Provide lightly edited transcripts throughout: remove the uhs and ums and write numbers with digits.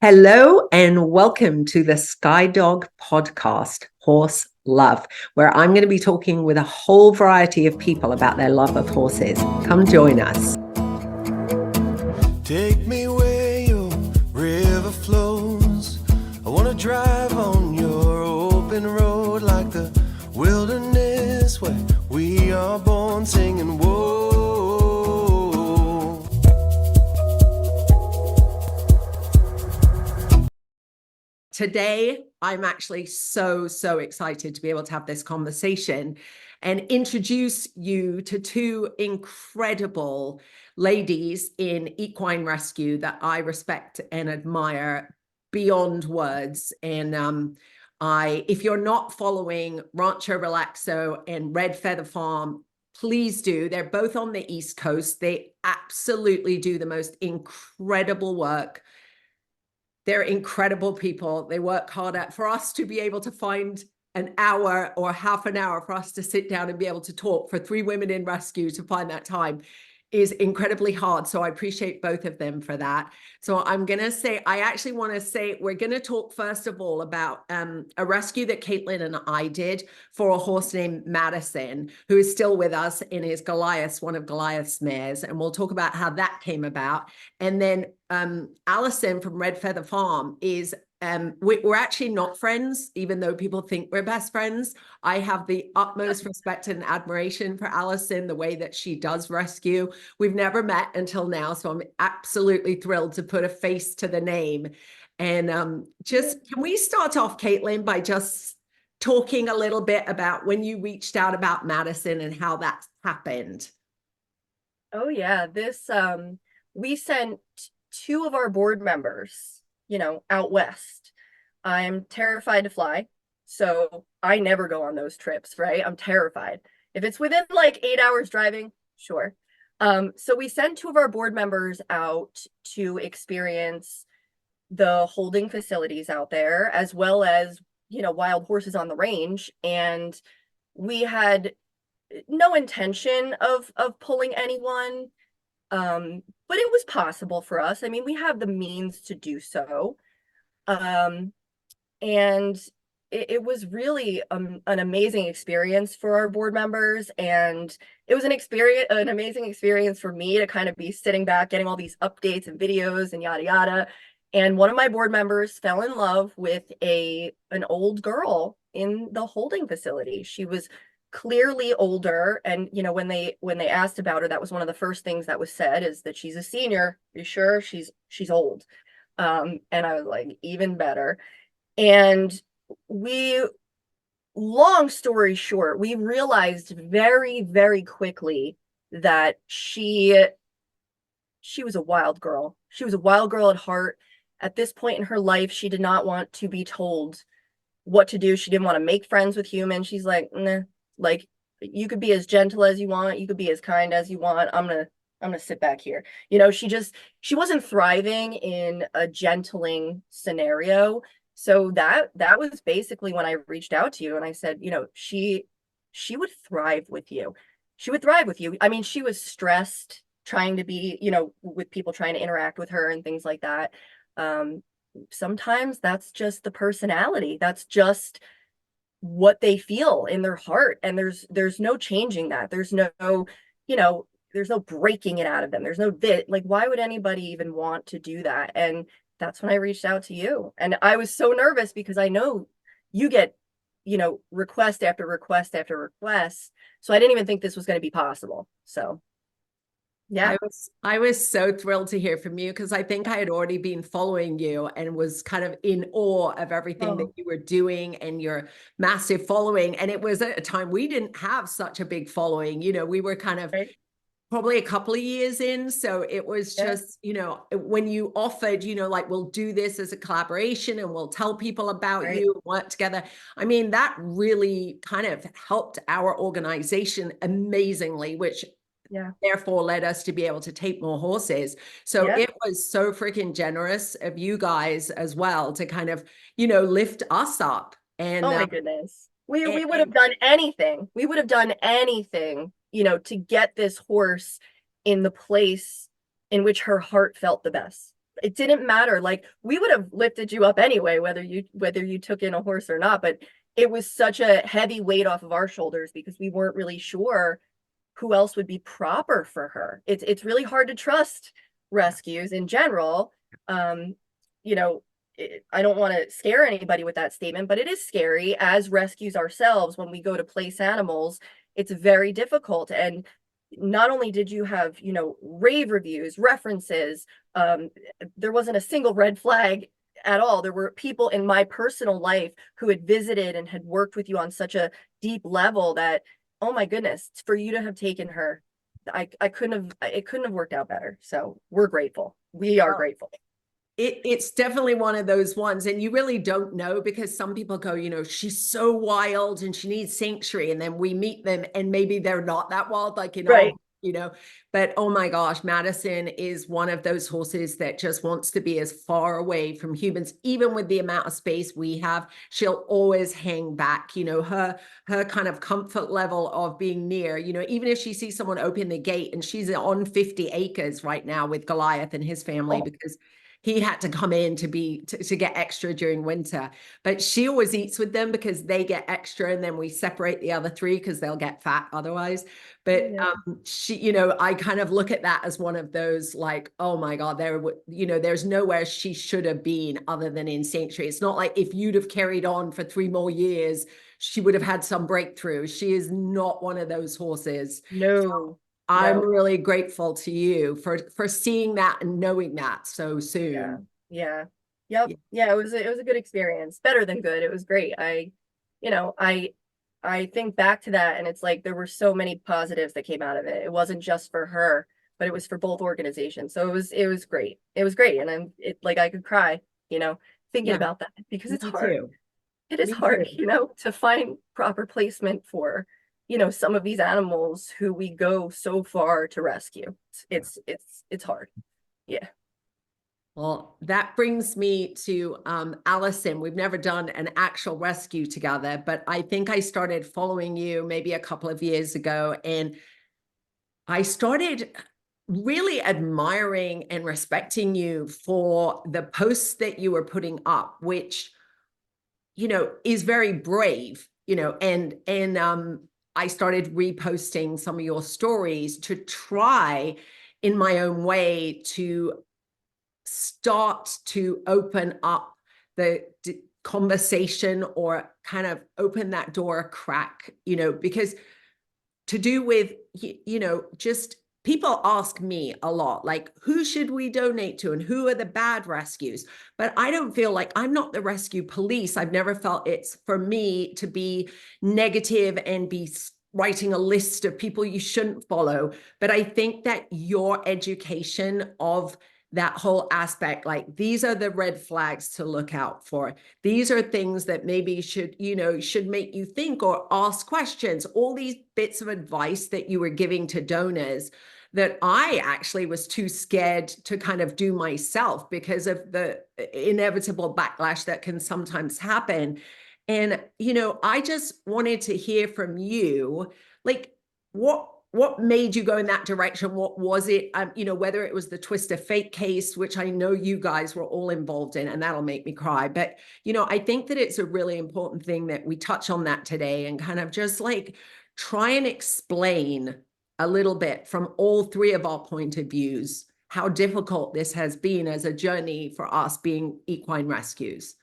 Hello and welcome to the Sky Dog podcast, Horse Love, where I'm going to be talking with a whole variety of people about their love of horses. Come join us. Take me where your river flows. I want to drive on your open road like the wilderness where we are born singing whoa. Today, I'm actually so excited to be able to have this conversation and introduce you to two incredible ladies in equine rescue that I respect and admire beyond words. And if you're not following Rancho Relaxo and Red Feather Farm, please do. They're both on the East Coast. They absolutely do the most incredible work. They're incredible people. They work hard for us to be able to find an hour or half an hour for us to sit down and be able to talk. For three women in rescue to find that time is incredibly hard. So I appreciate both of them for that. So I'm going to say, I actually want to say, we're going to talk first of all about a rescue that Caitlin and I did for a horse named Madison, who is still with us and is Goliath, one of Goliath's mares. And we'll talk about how that came about. And then Allison from Red Feather Farm is we're actually not friends, even though people think we're best friends. I have the utmost respect and admiration for Allison, the way that she does rescue. We've never met until now, so I'm absolutely thrilled to put a face to the name. And just, can we start off, Caitlin, by just talking a little bit about when you reached out about Madison and how that happened? Oh yeah, we sent two of our board members, out west. I'm terrified to fly, so I never go on those trips, right? I'm terrified. If it's within like 8 hours driving, sure. So we sent two of our board members out to experience the holding facilities out there, as well as, wild horses on the range. And we had no intention of pulling anyone, but it was possible for us. I mean, we have the means to do so. And it was really an amazing experience for our board members, and it was an amazing experience for me to kind of be sitting back getting all these updates and videos and yada yada. And one of my board members fell in love with an old girl in the holding facility. She was clearly older, and when they asked about her, that was one of the first things that was said, is that she's a senior. Are you sure? She's old. And I was like, even better. And long story short, we realized very, very quickly that she was a wild girl. She was a wild girl at heart. At this point in her life, she did not want to be told what to do. She didn't want to make friends with humans. She's like, nah, like, you could be as gentle as you want. You could be as kind as you want. I'm gonna sit back here. She wasn't thriving in a gentling scenario. So that was basically when I reached out to you and I said, she would thrive with you. She would thrive with you. I mean, she was stressed trying to be, with people trying to interact with her and things like that. Sometimes that's just the personality. That's just what they feel in their heart. And there's no changing that. There's no, there's no breaking it out of them. There's no like, why would anybody even want to do that? And that's when I reached out to you. And I was so nervous because I know you get, request after request after request. So I didn't even think this was going to be possible. So yeah. I was so thrilled to hear from you, because I think I had already been following you and was kind of in awe of everything that you were doing and your massive following. And it was at a time we didn't have such a big following. We were kind of probably a couple of years in. So it was just, when you offered, like, we'll do this as a collaboration and we'll tell people about you and work together. I mean, that really kind of helped our organization amazingly, which therefore led us to be able to take more horses. So it was so freaking generous of you guys as well to kind of, lift us up. And oh my goodness, we would have done anything. We would have done anything, to get this horse in the place in which her heart felt the best. it didn't matter. Like we would have lifted you up anyway, whether you took in a horse or not. But it was such a heavy weight off of our shoulders because we weren't really sure who else would be proper for her. It's really hard to trust rescues in general. Um, you know, I don't want to scare anybody with that statement, but it is scary as rescues ourselves when we go to place animals. It's very difficult. And not only did you have, rave reviews, references, there wasn't a single red flag at all. There were people in my personal life who had visited and had worked with you on such a deep level that, oh my goodness, for you to have taken her, it couldn't have worked out better. So we're grateful. We are grateful. It's definitely one of those ones, and you really don't know because some people go, she's so wild and she needs sanctuary, and then we meet them and maybe they're not that wild, like Right. But oh my gosh, Madison is one of those horses that just wants to be as far away from humans, even with the amount of space we have. She'll always hang back, her kind of comfort level of being near, even if she sees someone open the gate, and she's on 50 acres right now with Goliath and his family because he had to come in to get extra during winter, but she always eats with them because they get extra, and then we separate the other three because they'll get fat otherwise. But Yeah. she, I kind of look at that as one of those, like, oh my God, there's nowhere she should have been other than in sanctuary. It's not like if you'd have carried on for 3 more years, she would have had some breakthrough. She is not one of those horses. No. I'm No. really grateful to you for seeing that and knowing that so Yeah. soon. Yeah. Yep. Yeah, it was a good experience. Better than good. It was great. You know, I think back to that and it's like there were so many positives that came out of it. It wasn't just for her, but it was for both organizations. So it was great. It was great. And like I could cry, thinking Yeah, about that because it's me hard. too. It is Me hard, too. to find proper placement for, some of these animals who we go so far to rescue. It's hard. Yeah. Well, that brings me to Allison. We've never done an actual rescue together, but I think I started following you maybe a couple of years ago, and I started really admiring and respecting you for the posts that you were putting up, which is very brave, and I started reposting some of your stories to try in my own way to start to open up the conversation or kind of open that door a crack, because to do with, just people ask me a lot, like, who should we donate to and who are the bad rescues? But I don't feel like I'm not the rescue police. I've never felt it's for me to be negative and be writing a list of people you shouldn't follow. But I think that your education of that whole aspect, like these are the red flags to look out for. These are things that maybe should make you think or ask questions. All these bits of advice that you were giving to donors that I actually was too scared to kind of do myself because of the inevitable backlash that can sometimes happen. And, I just wanted to hear from you, like, what made you go in that direction? What was it? Whether it was the Twista Fate case, which I know you guys were all involved in, and that'll make me cry. But, I think that it's a really important thing that we touch on that today and kind of just like try and explain a little bit from all three of our point of views how difficult this has been as a journey for us being equine rescues.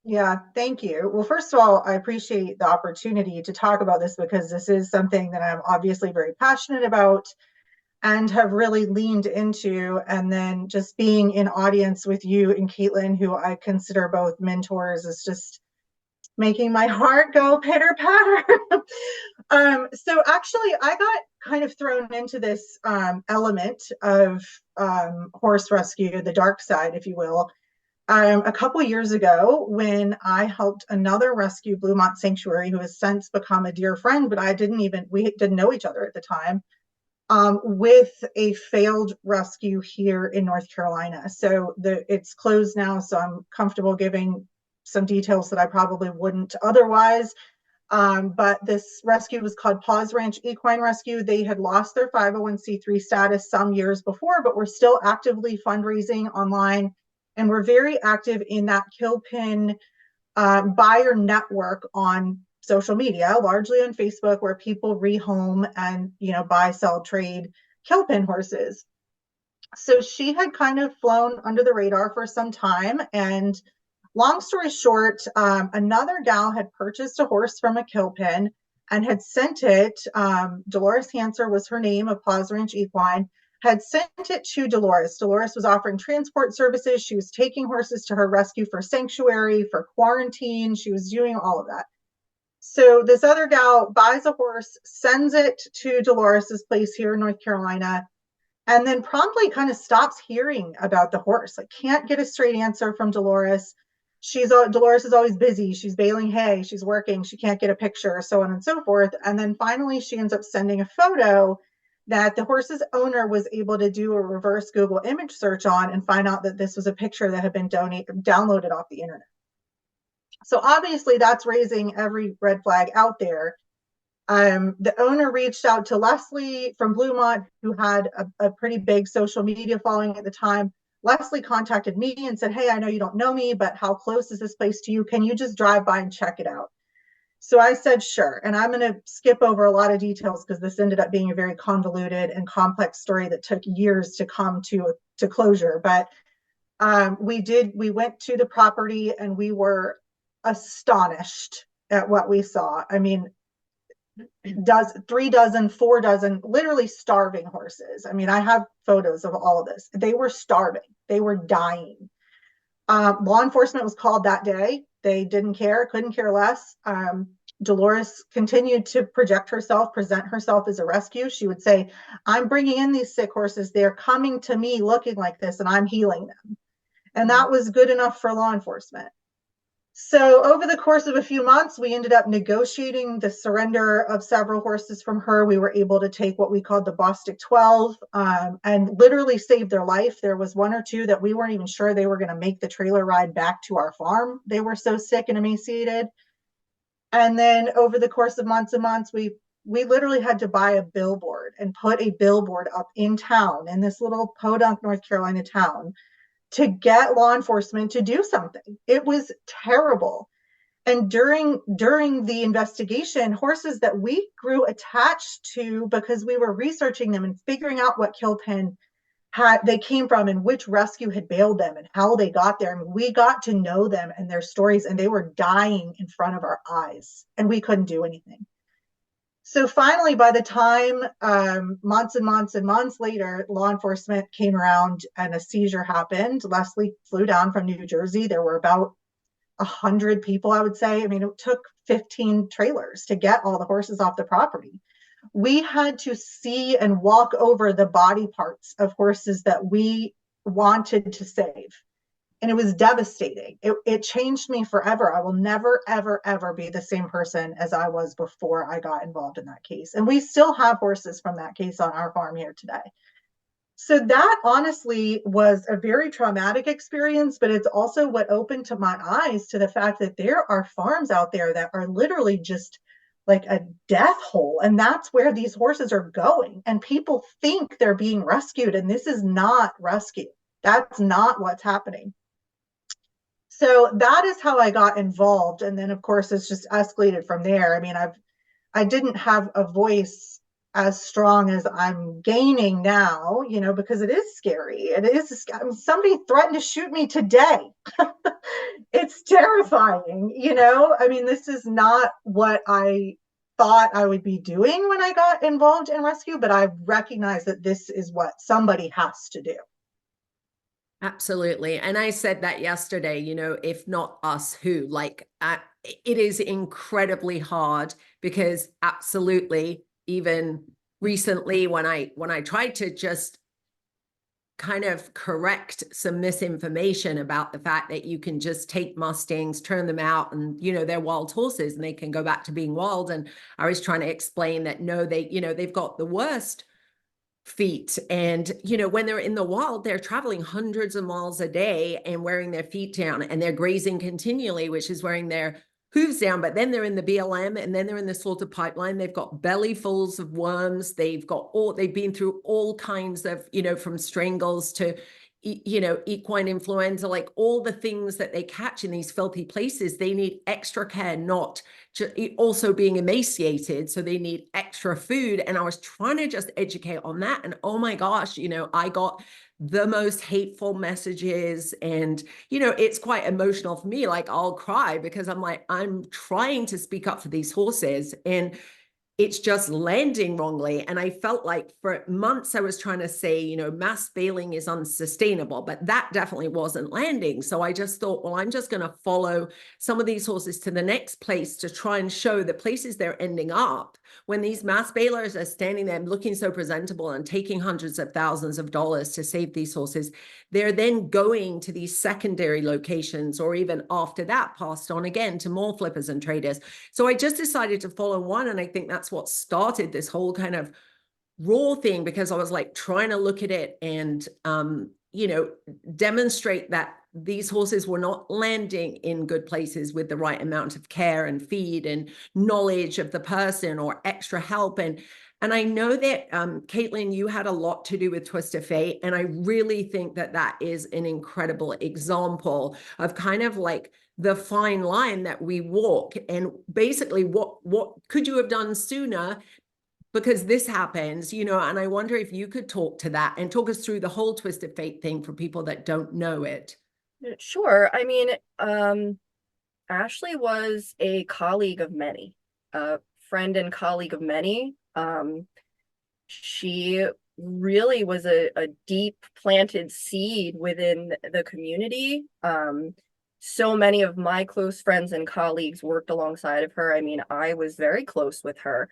Yeah, thank you. Well, first of all, I appreciate the opportunity to talk about this because this is something that I'm obviously very passionate about and have really leaned into. And then just being in audience with you and Caitlin, who I consider both mentors, is just making my heart go pitter patter. So actually, I got kind of thrown into this element of horse rescue, the dark side, if you will, a couple years ago when I helped another rescue, Bluemont Sanctuary, who has since become a dear friend, but we didn't know each other at the time, with a failed rescue here in North Carolina. So it's closed now, so I'm comfortable giving some details that I probably wouldn't otherwise. But this rescue was called Paws Ranch Equine Rescue. They had lost their 501c3 status some years before, but were still actively fundraising online and were very active in that Kilpin buyer network on social media, largely on Facebook, where people rehome and, you know, buy, sell, trade Kilpin horses. So she had kind of flown under the radar for some time. And long story short, another gal had purchased a horse from a Kilpin and had sent it. Dolores Hanser was her name, of Paws Ranch Equine, had sent it to Dolores. Dolores was offering transport services. She was taking horses to her rescue for sanctuary, for quarantine. She was doing all of that. So this other gal buys a horse, sends it to Dolores's place here in North Carolina, and then promptly kind of stops hearing about the horse. Like, can't get a straight answer from Dolores. Dolores is always busy. She's baling hay, she's working, she can't get a picture, so on and so forth. And then finally she ends up sending a photo that the horse's owner was able to do a reverse Google image search on and find out that this was a picture that had been downloaded off the internet. So obviously that's raising every red flag out there. The owner reached out to Leslie from Bluemont, who had a pretty big social media following at the time. Leslie contacted me and said, hey, I know you don't know me, but how close is this place to you? Can you just drive by and check it out? So I said, sure. And I'm going to skip over a lot of details because this ended up being a very convoluted and complex story that took years to come to closure. But we went to the property and we were astonished at what we saw. I mean, 3 dozen, 4 dozen, literally starving horses. I mean, I have photos of all of this. They were starving. They were dying. Law enforcement was called that day. They didn't care, couldn't care less. Dolores continued to present herself as a rescue. She would say, I'm bringing in these sick horses. They're coming to me looking like this, and I'm healing them. And that was good enough for law enforcement. So over the course of a few months, we ended up negotiating the surrender of several horses from her. We were able to take what we called the Bostic 12 and literally save their life. There was 1 or 2 that we weren't even sure they were going to make the trailer ride back to our farm. They were so sick and emaciated. And then over the course of months and months, we literally had to buy a billboard and put a billboard up in town, in this little podunk, North Carolina town, to get law enforcement to do something. It was terrible. And during the investigation, horses that we grew attached to because we were researching them and figuring out what Kilpin they came from and which rescue had bailed them and how they got there. I mean, we got to know them and their stories, and they were dying in front of our eyes, and we couldn't do anything. So finally, by the time months and months and months later, law enforcement came around and a seizure happened. Leslie flew down from New Jersey. There were about 100 people, I would say. I mean, it took 15 trailers to get all the horses off the property. We had to see and walk over the body parts of horses that we wanted to save. And it was devastating. It changed me forever. I will never, ever, ever be the same person as I was before I got involved in that case. And we still have horses from that case on our farm here today. So that honestly was a very traumatic experience, but it's also what opened to my eyes to the fact that there are farms out there that are literally just like a death hole. And that's where these horses are going. And people think they're being rescued. And this is not rescue. That's not what's happening. So that is how I got involved. And then, of course, it's just escalated from there. I mean, I didn't have a voice as strong as I'm gaining now, you know, because it is scary. It is. I mean, somebody threatened to shoot me today. It's terrifying, you know. I mean, this is not what I thought I would be doing when I got involved in rescue, but I recognize that this is what somebody has to do. Absolutely. And I said that yesterday, you know, if not us, who? Like, it is incredibly hard because absolutely, even recently when I tried to just kind of correct some misinformation about the fact that you can just take Mustangs, turn them out, and, you know, they're wild horses and they can go back to being wild. And I was trying to explain that, no, they've got the worst feet. And, you know, when they're in the wild, they're traveling hundreds of miles a day and wearing their feet down, and they're grazing continually, which is wearing their hooves down. But then they're in the BLM, and then they're in the slaughter pipeline. They've got bellyfuls of worms. They've been through all kinds of, you know, from strangles to equine influenza, like all the things that they catch in these filthy places, they need extra care, not just also being emaciated. So they need extra food. And I was trying to just educate on that. And oh my gosh, I got the most hateful messages, and it's quite emotional for me. Like I'll cry because I'm like, I'm trying to speak up for these horses, and it's just landing wrongly. And I felt like for months I was trying to say, mass bailing is unsustainable, but that definitely wasn't landing. So I just thought, well, I'm just going to follow some of these horses to the next place to try and show the places they're ending up when these mass bailers are standing there looking so presentable and taking hundreds of thousands of dollars to save these horses. They're then going to these secondary locations, or even after that, passed on again to more flippers and traders. So I just decided to follow one. And I think that's what started this whole kind of raw thing, because I was like trying to look at it and, demonstrate that these horses were not landing in good places with the right amount of care and feed and knowledge of the person or extra help. And I know that, Caitlin, you had a lot to do with Twista Fate. And I really think that that is an incredible example of kind of like the fine line that we walk. And basically, what could you have done sooner? Because this happens, and I wonder if you could talk to that and talk us through the whole Twista Fate thing for people that don't know it. Sure. I mean, Ashley was a colleague of many, a friend and colleague of many. She really was a deep planted seed within the community. So many of my close friends and colleagues worked alongside of her. I mean, I was very close with her.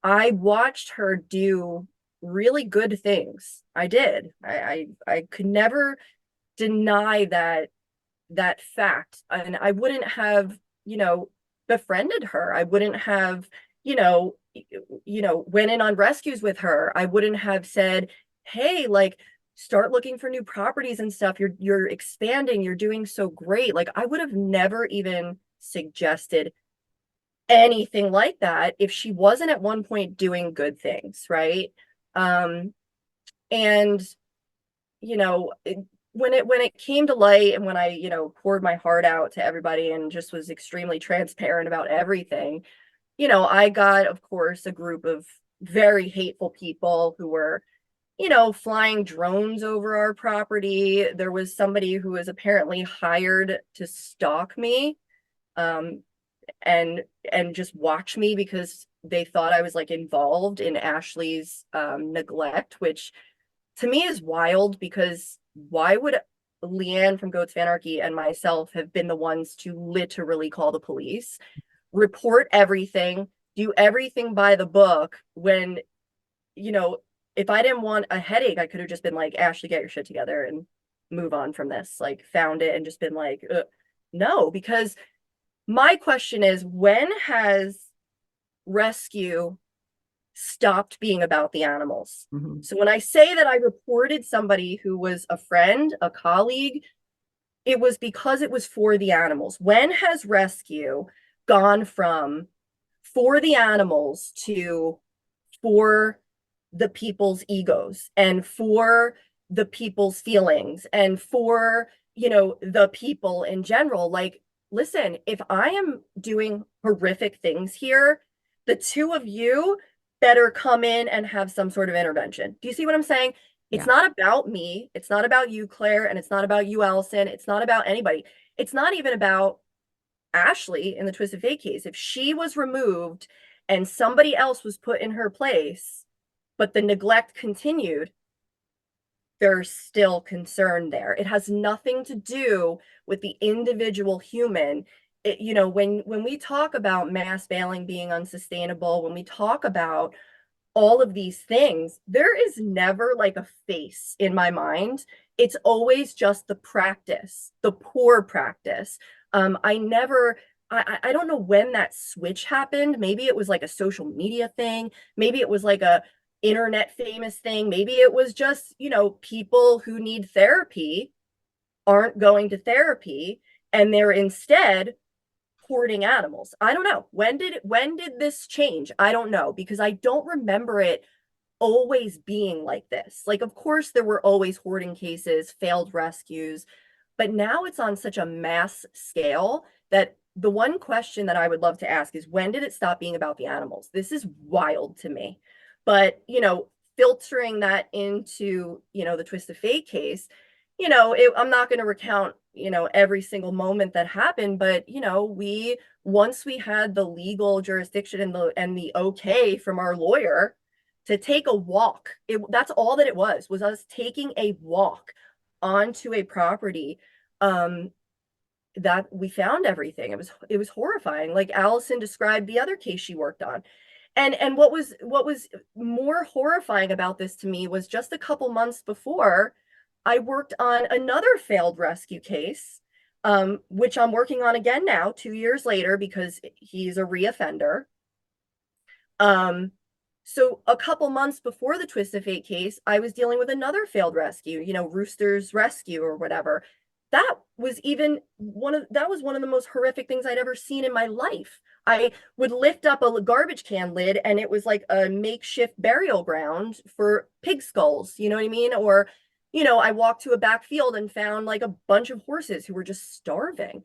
I watched her do really good things. I did. I could never deny that fact. And I wouldn't have, befriended her. I wouldn't have, went in on rescues with her. I wouldn't have said, hey, like, start looking for new properties and stuff. You're expanding, you're doing so great. Like, I would have never even suggested anything like that if she wasn't at one point doing good things, right? And when it came to light, and when I poured my heart out to everybody and just was extremely transparent about everything, I got, of course, a group of very hateful people who were flying drones over our property. There was somebody who was apparently hired to stalk me, and just watch me because they thought I was like involved in Ashley's neglect, which to me is wild, because why would Leanne from Goats of Anarchy and myself have been the ones to literally call the police, report everything, do everything by the book, when, if I didn't want a headache, I could have just been like, Ashley, get your shit together and move on from this, like found it and just been like, no, because my question is, when has rescue stopped being about the animals? Mm-hmm. So when I say that I reported somebody who was a friend, a colleague, it was because it was for the animals. When has rescue gone from for the animals to for the people's egos and for the people's feelings and for, the people in general? Like, listen, if I am doing horrific things here, the two of you better come in and have some sort of intervention. Do you see what I'm saying? It's not about me. It's not about you, Claire, and it's not about you, Allison. It's not about anybody. It's not even about Ashley in the Twista Fate case. If she was removed and somebody else was put in her place, but the neglect continued, there's still concern there. It has nothing to do with the individual human. When we talk about mass bailing being unsustainable, when we talk about all of these things, there is never like a face in my mind. It's always just the practice, the poor practice. I don't know when that switch happened. Maybe it was like a social media thing. Maybe it was like a internet famous thing. Maybe it was just, people who need therapy aren't going to therapy and they're instead hoarding animals. I don't know. When did this change? I don't know, because I don't remember it always being like this. Like, of course, there were always hoarding cases, failed rescues, but now it's on such a mass scale that the one question that I would love to ask is, when did it stop being about the animals? This is wild to me. But, filtering that into, the Twista Fate case, I'm not going to recount, every single moment that happened, but, once we had the legal jurisdiction and the okay from our lawyer to take a walk, that's all that it was us taking a walk onto a property, that we found everything. It was horrifying. Like Allison described the other case she worked on. And what was more horrifying about this to me was just a couple months before, I worked on another failed rescue case, which I'm working on again now, 2 years later, because he's a reoffender. So a couple months before the Twist of Fate case, I was dealing with another failed rescue, Rooster's Rescue or whatever. That was one of the most horrific things I'd ever seen in my life. I would lift up a garbage can lid and it was like a makeshift burial ground for pig skulls, you know what I mean? Or, I walked to a back field and found like a bunch of horses who were just starving.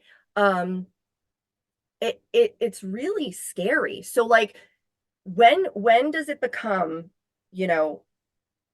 It's really scary. So like, when does it become,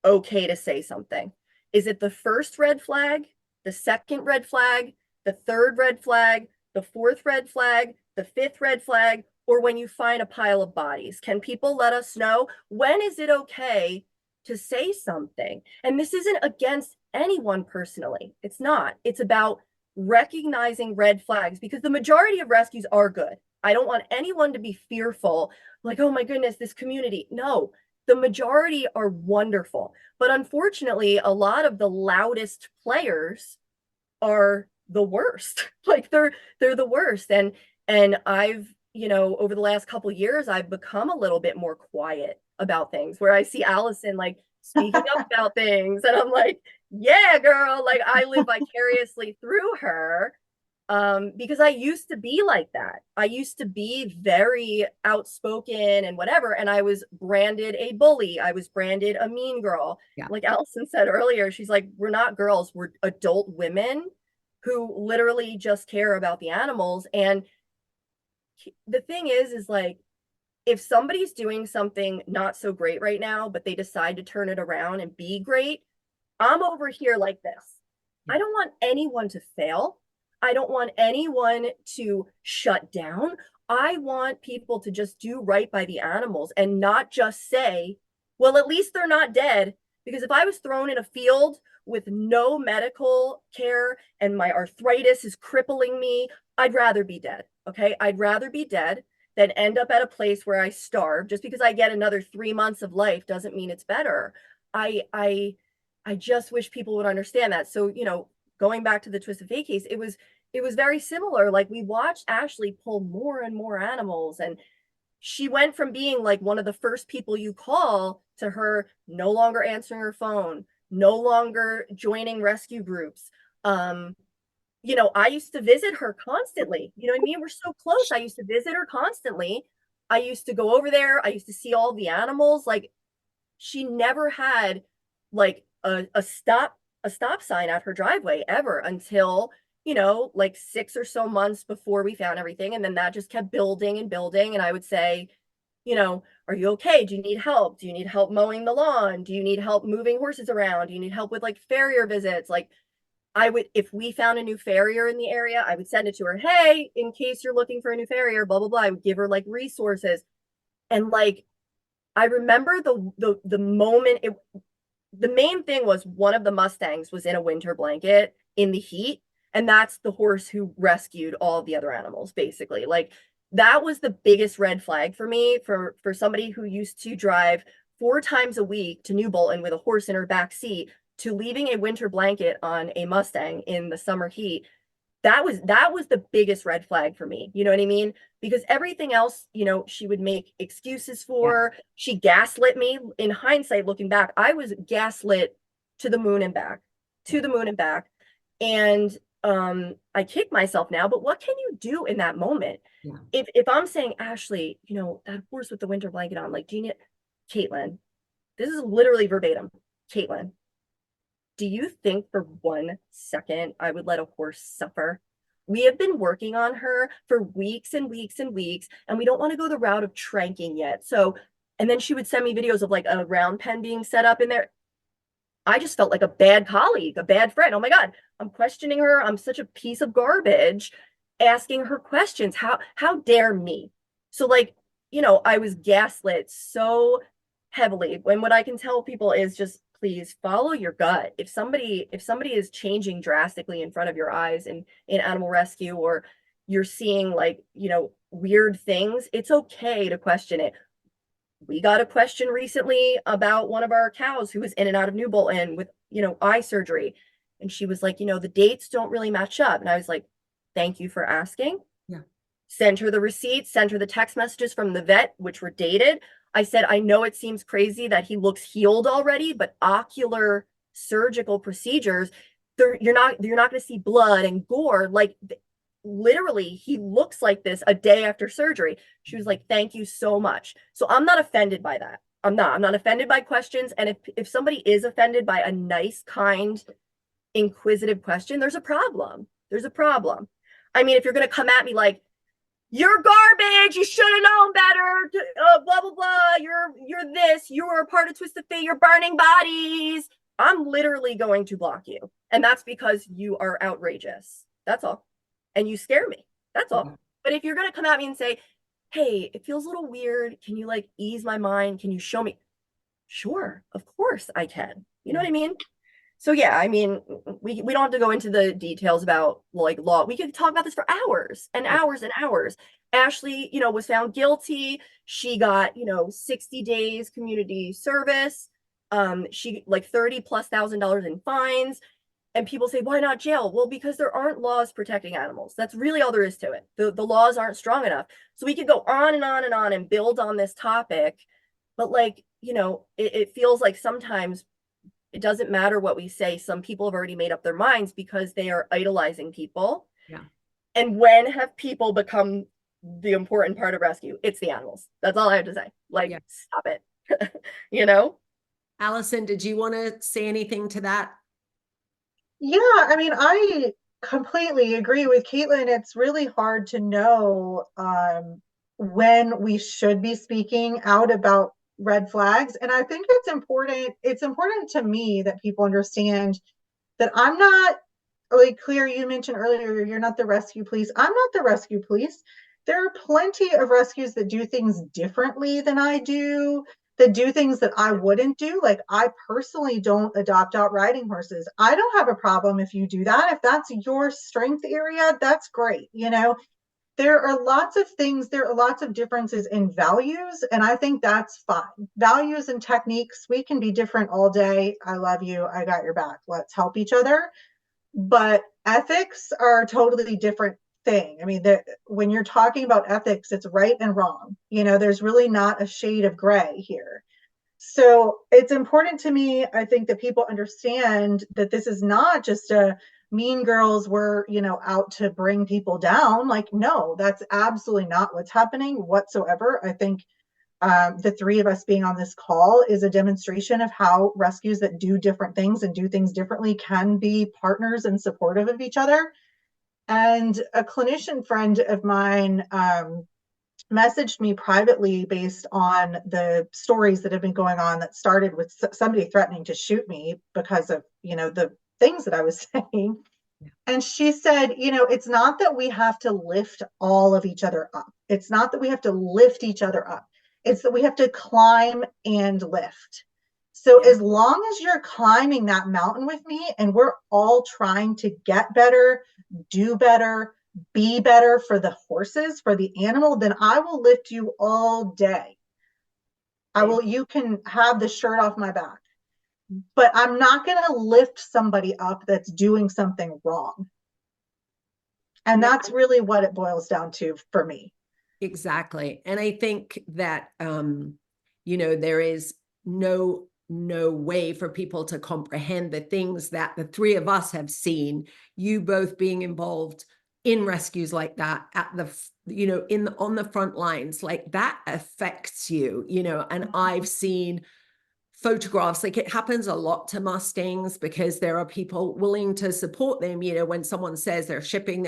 okay to say something? Is it the first red flag, the second red flag, the third red flag, the fourth red flag, the fifth red flag, or when you find a pile of bodies? Can people let us know, when is it okay to say something? And this isn't against anyone personally. It's not. It's about recognizing red flags, because the majority of rescues are good. I don't want anyone to be fearful, like, oh my goodness, this community. No, the majority are wonderful. But unfortunately, a lot of the loudest players are the worst. Like they're the worst. And I've, over the last couple of years, I've become a little bit more quiet about things, where I see Allison like speaking up about things, and I'm like, yeah, girl, like I live vicariously through her. Because I used to be like that. I used to be very outspoken and whatever, and I was branded a bully. I was branded a mean girl. Yeah. Like Allison said earlier, she's like, we're not girls, we're adult women who literally just care about the animals. And the thing is like, if somebody's doing something not so great right now, but they decide to turn it around and be great, I'm over here like this. I don't want anyone to fail. I don't want anyone to shut down. I want people to just do right by the animals and not just say, well, at least they're not dead. Because if I was thrown in a field with no medical care and my arthritis is crippling me, I'd rather be dead. Okay. I'd rather be dead than end up at a place where I starve. Just because I get another 3 months of life doesn't mean it's better. I just wish people would understand that. So, going back to the Twista Fate case, it was very similar. Like, we watched Ashley pull more and more animals, and she went from being like one of the first people you call to her no longer answering her phone, no longer joining rescue groups. I used to visit her constantly. You know what I mean? We're so close. I used to visit her constantly. I used to go over there. I used to see all the animals. Like, she never had like a stop sign at her driveway ever until, like 6 or so months before we found everything. And then that just kept building and building. And I would say, are you okay? Do you need help? Do you need help mowing the lawn? Do you need help moving horses around? Do you need help with like farrier visits? Like, if we found a new farrier in the area, I would send it to her. Hey, in case you're looking for a new farrier, blah, blah, blah. I would give her like resources. And like, I remember the moment the main thing was, one of the Mustangs was in a winter blanket in the heat. And that's the horse who rescued all the other animals, basically. Like, that was the biggest red flag for me, for somebody who used to drive 4 times a week to New Bolton with a horse in her back seat, to leaving a winter blanket on a Mustang in the summer heat. That was the biggest red flag for me. You know what I mean? Because everything else, she would make excuses for. Yeah. She gaslit me. In hindsight, looking back, I was gaslit to the moon and back, And I kick myself now, but what can you do in that moment? Yeah. If I'm saying, Ashley, that horse with the winter blanket on, like, do you need, Caitlin, This is literally verbatim. Caitlin, do you think for 1 second I would let a horse suffer? We have been working on her for weeks and weeks and weeks, and we don't want to go the route of tranking yet. So, and then she would send me videos of like a round pen being set up in there. I just felt like a bad colleague, a bad friend. Oh my God, I'm questioning her. I'm such a piece of garbage asking her questions. How dare me? So like, I was gaslit so heavily. When what I can tell people is just please follow your gut. If somebody is changing drastically in front of your eyes in animal rescue, or you're seeing like, weird things, it's okay to question it. We got a question recently about one of our cows who was in and out of New Bolton with, eye surgery. And she was like, the dates don't really match up. And I was like, thank you for asking. Yeah. Send her the receipts, send her the text messages from the vet, which were dated. I said, I know it seems crazy that he looks healed already, but ocular surgical procedures, you're not going to see blood and gore. Like literally, he looks like this a day after surgery. She was like, thank you so much. So I'm not offended by that. I'm not offended by questions. And if somebody is offended by a nice, kind, inquisitive question, there's a problem. There's a problem. I mean, if you're going to come at me like, you're garbage, you should have known better, blah, blah, blah, you're this, you're a part of Twista Fate, you're burning bodies, I'm literally going to block you. And that's because you are outrageous. That's all. And you scare me. That's all. Yeah. But if you're going to come at me and say, hey, it feels a little weird, can you like ease my mind? Can you show me? Sure, of course I can. You know what I mean? So yeah, I mean, we don't have to go into the details about like law. We could talk about this for hours and hours and hours. Ashley, was found guilty. She got, 60 days community service. She like $30,000+ in fines. And people say, why not jail? Well, because there aren't laws protecting animals. That's really all there is to it. The laws aren't strong enough. So we could go on and on and on and build on this topic. But like, it feels like sometimes it doesn't matter what we say. Some people have already made up their minds because they are idolizing people. Yeah. And when have people become the important part of rescue? It's the animals. That's all I have to say. Like, Yeah. Stop it. Allison, did you want to say anything to that? Yeah, I mean, I completely agree with Caitlin. It's really hard to know when we should be speaking out about red flags. And I think it's important to me that people understand that I'm not, like Claire, you mentioned earlier, you're not the rescue police. I'm not the rescue police. There are plenty of rescues that do things differently than I do, that do things that I wouldn't do. Like I personally don't adopt out riding horses. I don't have a problem if you do that. If that's your strength area, that's great. There are lots of things, there are lots of differences in values, and I think that's fine. Values and techniques, we can be different all day. I love you. I got your back. Let's help each other. But ethics are a totally different thing. I mean, when you're talking about ethics, it's right and wrong. There's really not a shade of gray here. So it's important to me, I think, that people understand that this is not just a mean girls were, out to bring people down. Like, no, that's absolutely not what's happening whatsoever. I think the three of us being on this call is a demonstration of how rescues that do different things and do things differently can be partners and supportive of each other. And a clinician friend of mine messaged me privately based on the stories that have been going on that started with somebody threatening to shoot me because of, the things that I was saying. Yeah. And she said, it's not that we have to lift all of each other up. It's not that we have to lift each other up. It's that we have to climb and lift. So as long as you're climbing that mountain with me and we're all trying to get better, do better, be better for the horses, for the animal, then I will lift you all day. You can have the shirt off my back, but I'm not going to lift somebody up that's doing something wrong. And that's really what it boils down to for me. Exactly. And I think that, there is no way for people to comprehend the things that the three of us have seen, you both being involved in rescues like that at the, on the front lines, like that affects you, and I've seen photographs. Like, it happens a lot to Mustangs because there are people willing to support them. You know, when someone says they're shipping,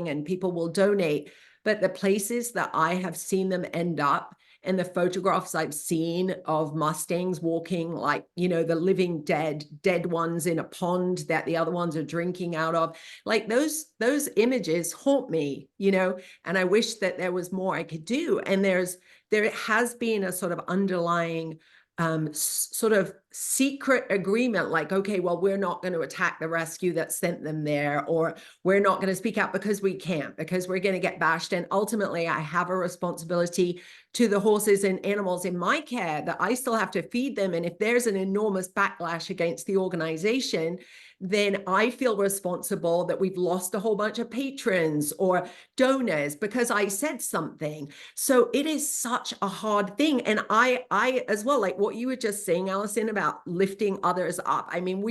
and people will donate. But the places that I have seen them end up, and the photographs I've seen of Mustangs walking, like, you know, the living dead ones in a pond that the other ones are drinking out of, like, those images haunt me, you know, and I wish that there was more I could do. And there has been a sort of underlying sort of secret agreement, like, okay, well, we're not going to attack the rescue that sent them there, or we're not going to speak out because we can't, because we're going to get bashed. And ultimately, I have a responsibility to the horses and animals in my care that I still have to feed them. And if there's an enormous backlash against the organization, then I feel responsible that we've lost a whole bunch of patrons or donors because I said something. So it is such a hard thing. And I as well, like what you were just saying, Allison, about lifting others up. I mean,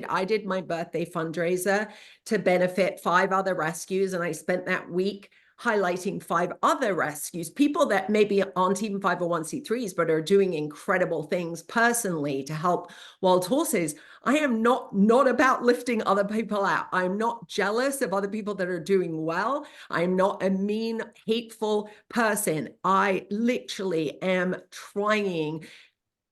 I did my birthday fundraiser to benefit 5 other rescues. And I spent that week highlighting 5 other rescues, people that maybe aren't even 501c3s, but are doing incredible things personally to help wild horses. I am not about lifting other people out. I'm not jealous of other people that are doing well. I'm not a mean, hateful person. I literally am trying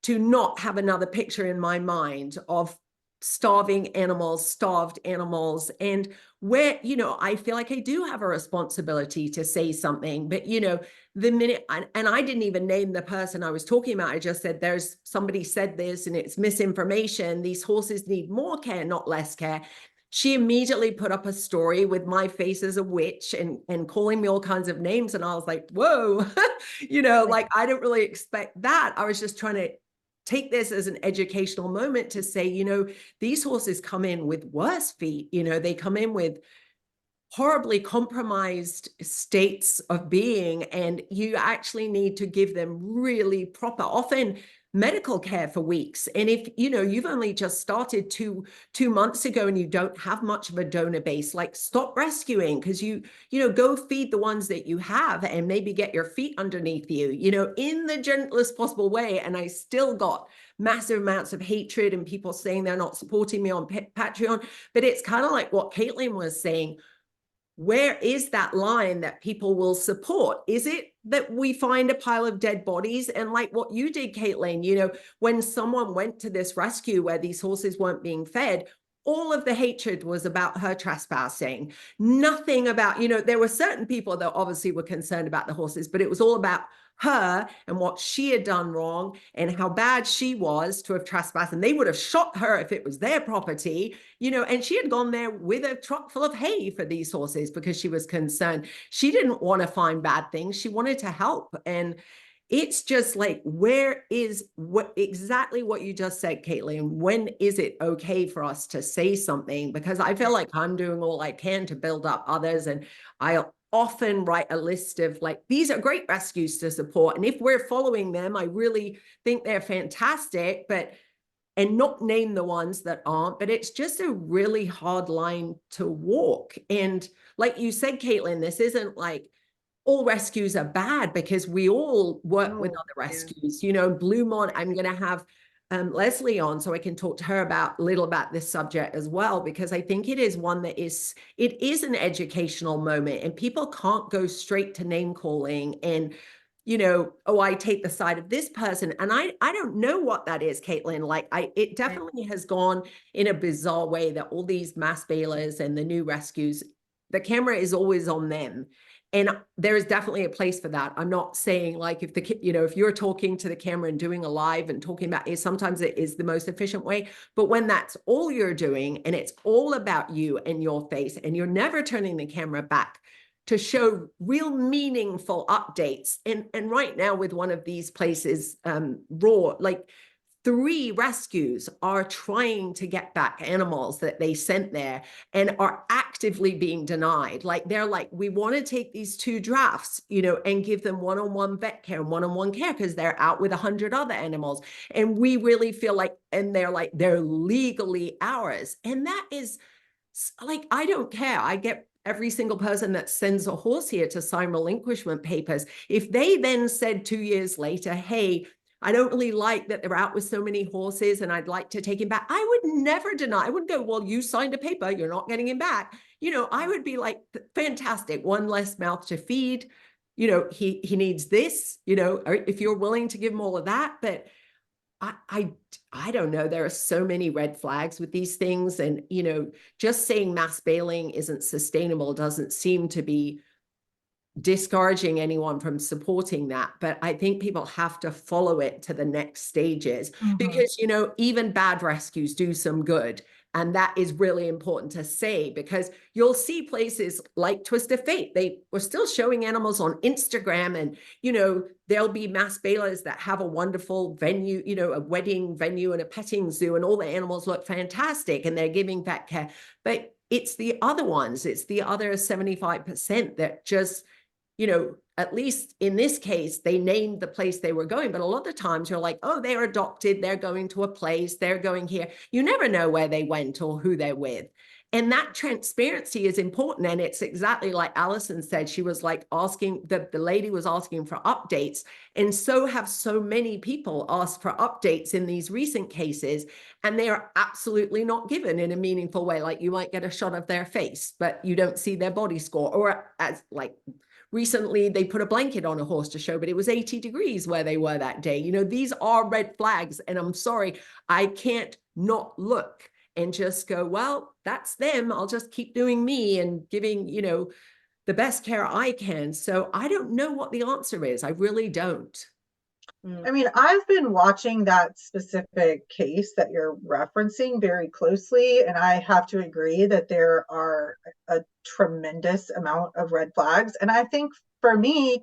to not have another picture in my mind of starved animals, and where, you know, I feel like I do have a responsibility to say something. But, you know, the minute, and I didn't even name the person I was talking about, I just said, there's somebody said this and it's misinformation. These horses need more care, not less care. She immediately put up a story with my face as a witch and calling me all kinds of names. And I was like, whoa, you know, like, I didn't really expect that. I was just trying to take this as an educational moment to say, you know, these horses come in with worse feet, you know, they come in with horribly compromised states of being, and you actually need to give them really proper, often medical care for weeks. And if, you know, you've only just started two months ago and you don't have much of a donor base, like, stop rescuing, because you know, go feed the ones that you have and maybe get your feet underneath you, you know, in the gentlest possible way. And I still got massive amounts of hatred and people saying they're not supporting me on Patreon. But it's kind of like what Caitlin was saying. Where is that line that people will support? Is it that we find a pile of dead bodies? And like what you did, Caitlin, you know, when someone went to this rescue where these horses weren't being fed, all of the hatred was about her trespassing. Nothing about, you know, there were certain people that obviously were concerned about the horses, but it was all about her and what she had done wrong and how bad she was to have trespassed. And they would have shot her if it was their property, you know, and she had gone there with a truck full of hay for these horses because she was concerned. She didn't want to find bad things. She wanted to help. And it's just like, where is exactly what you just said, Caitlin? When is it okay for us to say something? Because I feel like I'm doing all I can to build up others. And I often write a list of, like, these are great rescues to support. And if we're following them, I really think they're fantastic, and not name the ones that aren't. But it's just a really hard line to walk. And like you said, Caitlin, this isn't like all rescues are bad, because we all work with other rescues. You know, Bluemont, I'm going to have Leslie on so I can talk to her about this subject as well, because I think it is one that it is an educational moment, and people can't go straight to name calling and, you know, oh, I take the side of this person. And I don't know what that is, Caitlin. Like, it definitely has gone in a bizarre way that all these mass bailers and the new rescues, the camera is always on them. And there is definitely a place for that. I'm not saying, like, if you're talking to the camera and doing a live and talking about it, sometimes it is the most efficient way. But when that's all you're doing and it's all about you and your face, and you're never turning the camera back to show real meaningful updates. And right now with one of these places, Raw, like, 3 rescues are trying to get back animals that they sent there and are actively being denied. Like, they're like, we want to take these 2 drafts, you know, and give them one-on-one vet care and one-on-one care because they're out with 100 other animals. And we really feel like, and they're like, they're legally ours. And that is like, I don't care. I get every single person that sends a horse here to sign relinquishment papers. If they then said 2 years later, hey, I don't really like that they're out with so many horses and I'd like to take him back. I would never deny. I wouldn't go, well, you signed a paper, you're not getting him back. You know, I would be like, fantastic, one less mouth to feed. You know, he needs this, you know, if you're willing to give him all of that. But I don't know. There are so many red flags with these things. And, you know, just saying mass bailing isn't sustainable doesn't seem to be discouraging anyone from supporting that. But I think people have to follow it to the next stages because, you know, even bad rescues do some good. And that is really important to say, because you'll see places like Twista Fate, they were still showing animals on Instagram, and, you know, there'll be mass bailers that have a wonderful venue, you know, a wedding venue and a petting zoo, and all the animals look fantastic and they're giving vet care. But it's the other ones, it's the other 75% that just, you know, at least in this case, they named the place they were going. But a lot of times you're like, oh, they're adopted, they're going to a place, they're going here. You never know where they went or who they're with. And that transparency is important. And it's exactly like Allison said. She was like asking, the lady was asking for updates. And so have so many people asked for updates in these recent cases. And they are absolutely not given in a meaningful way. Like you might get a shot of their face, but you don't see their body score. Or as like, recently, they put a blanket on a horse to show, but it was 80 degrees where they were that day. You know, these are red flags. And I'm sorry, I can't not look and just go, well, that's them. I'll just keep doing me and giving, you know, the best care I can. So I don't know what the answer is. I really don't. I mean, I've been watching that specific case that you're referencing very closely, and I have to agree that there are a tremendous amount of red flags. And I think for me,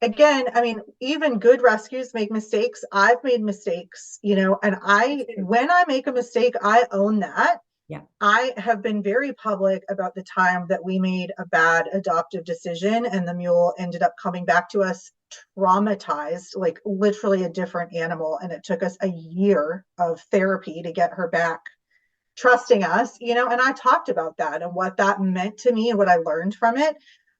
again, I mean, even good rescues make mistakes. I've made mistakes, you know, and when I make a mistake, I own that. Yeah. I have been very public about the time that we made a bad adoptive decision and the mule ended up coming back to us traumatized, like literally a different animal. And it took us a year of therapy to get her back trusting us, you know, and I talked about that and what that meant to me and what I learned from it.